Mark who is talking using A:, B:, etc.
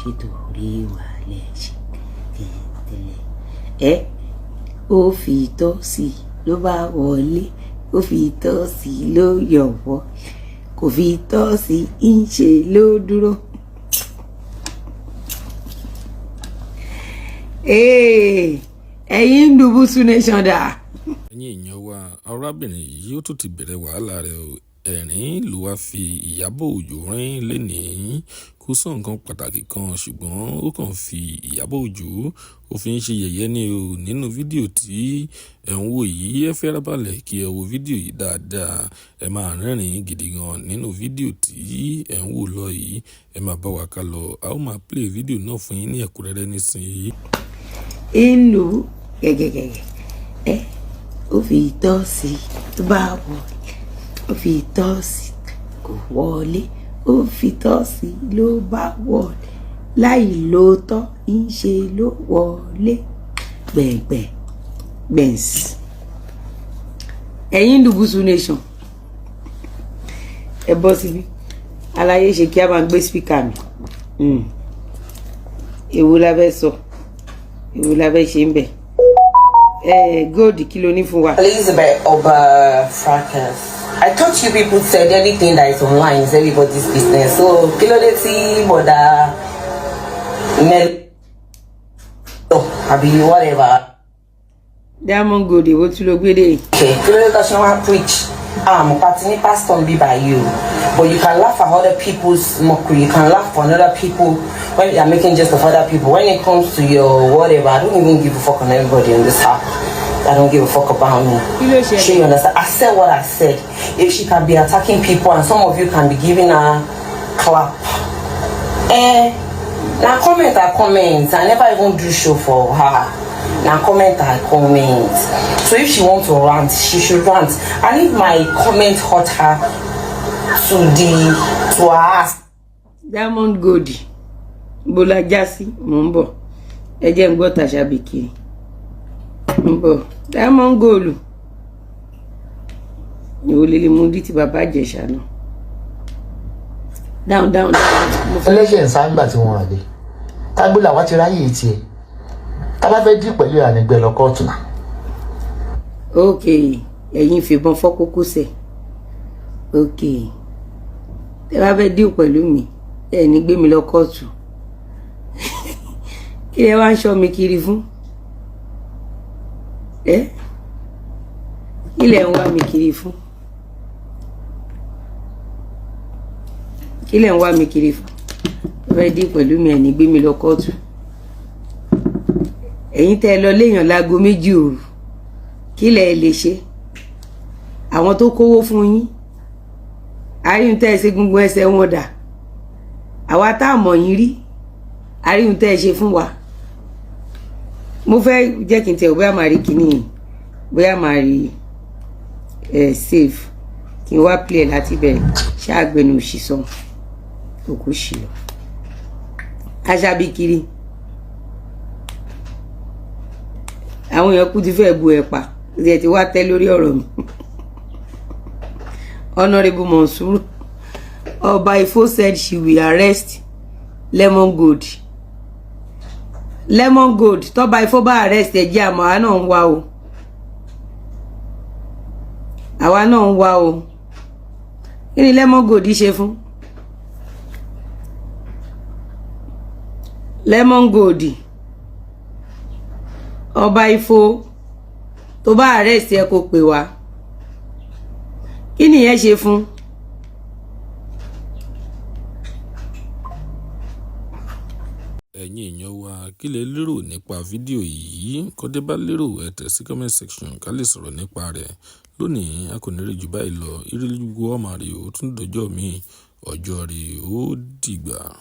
A: títorí wà lẹ́sìn tẹ́lẹ̀. Ó fi tọ́ sí ló bá wọlé, ó fi tọ́ sí ló yọ̀wọ́, kò fi tọ́ sí ń ṣe ló dúró. Ẹ̀yin ń dùbú Bùsù Nation dà.
B: Ẹ̀yin èèyàn wa, arábìnrin yìí ó tún ti bẹ̀rẹ̀ wàhálà rẹ̀ o. Ẹ̀rín ló wá fi Ìyábọ̀ Òjó rín lénìí. Kò sọ nǹkan pàtàkì kan ṣùgbọ́n ó kàn fi Ìyábọ̀ Òjó ó fi ń ṣe yẹ̀yẹ́ ní o nínú fídíò tí ẹ̀ ń wò yìí. Ẹ fẹ́ rábàlẹ̀ kí ẹ wo fídíò yìí dáadáa. Ẹ máa rẹ́rìn gidi gan nínú fídíò tí ẹ̀ ń wò lọ yìí. Ẹ máa bá wa ká lọ. A ó máa play fídíò náà fún yín ní ẹ̀kúnrẹ́rẹ́ nísìnyí.
A: Ìlú gẹ́gẹ́gẹ́gẹ́ ó fi tọ́ sí tó bá wọ̀, ó fi tọ́ sí kò wọlé, ó fi tọ́ sí ló bá wọlé, láì lóòótọ́ ń ṣe ló wọlé gbẹ̀gbẹ̀ gbẹ̀nsì. Ẹ̀yin ń dùbú Bùsù Nation, ẹ bọ́ síbí. Aláyé ṣe kí a máa gbé spíkà mi. Èwo la fẹ́ sọ, èwo la fẹ́ ṣe ń bẹ̀. Gold kí ló ní fún wa.
C: Elizabeth Oba Fracas. I thought you people said anything that is online is everybody's business. So kí ló dé tí bọ̀dà àbí whatever.
A: Diamond Gold èwo tí ló gbé dé.
C: Okay, kí ló dé tó ṣe wá preach? Party ni pastor be by you. But you can laugh at other people's mockery. You can laugh at other people when they are making jest of other people. When it comes to your whatever, I don't even give a fuck on everybody in this house. I don't give a fuck about me. Sure, you understand? I said what I said. If she can be attacking people and some of you can be giving her clap. Now comment. I never even do show for her. Now comment. So if she wants to rant, she should rant. And if my comment hurt her to her ass.
A: Diamond Gold Bola Jasi mumbo. Ẹ jẹ́ n gbọ́ Tasha Bikiri. Mumbo. Diamond Gold. Ni o lele mundi ti bàbá Ìjẹ̀ṣà náà. Down.
D: Ẹlẹ́ṣẹ̀ ń sáńgbà tí wọ́n rà dé. Tágbélà wá ti ráyè tiẹ̀. Tá bá fẹ́ dí pẹ̀lú ànígbẹ́ lọ kóòtù náà.
A: Okay, ẹ̀yin fìbọn fọ́ kókó sẹ̀. Okay. Tẹ́ bá fẹ́ díù pẹ̀lú mi, ẹ ní gbé mi lọ kóòtù. Kí lẹ wá ń ṣọ́ mi kiri fún? Kí lẹ ń wá mi kiri fún? Kí lẹ ń wá mi kiri fún? Tẹ́ fẹ́ díù pẹ̀lú mi, ẹ ní gbé mi lọ kóòtù. Ẹ̀yin tẹ́ lọ léèyàn lágo 2 òru. Kí lẹ lè ṣe? Àwọn tó kówó fún yín. Àríhun tẹ́ ṣe gungun ẹsẹ̀ wọn dà. Àwa tá mọ̀ yín rí. Àríhun tẹ́ ṣe fún wa. Mo fẹ́ jẹ́ kí n tẹ̀ bóyá máa rí kíní, bóyá máa rí save kí n wá play láti bẹ̀rẹ̀ ṣáàgbẹ̀nu òṣìṣàn òkú ṣì lọ. Tasha Bikiri. Àwọn èèyàn kú ti fẹ́ bu ẹ̀pà ẹ ti wá tẹ́ lórí ọ̀rọ̀ mi. Honorable Monsuru Oba Ifo said she will arrest Lemon Gold. Lemon Gold tọ́ba Ifo bá arrest ẹ jẹ́ àmọ́ àwa náà ń wá o. Àwa náà ń wá o. Kí ni Lemon Gold ṣe fún? Lemon Gold Oba Ifo tó bá arrest ẹ kó pè wá. Kí ni ẹ ṣe fún?
B: Ẹ̀yin èèyàn wa, kí lẹ lérò nípa fídíò yìí? Kọ́dé bá lérò ẹ tẹ̀ sí comment section ká lè sọ̀rọ̀ nípa rẹ̀. Lónìí a kò ní rí jù báyìí lọ. Ire lójú ọmọ rẹ̀ ó tún dọjọ́ mi. Ọjọ́ rẹ̀ ó dìgbà.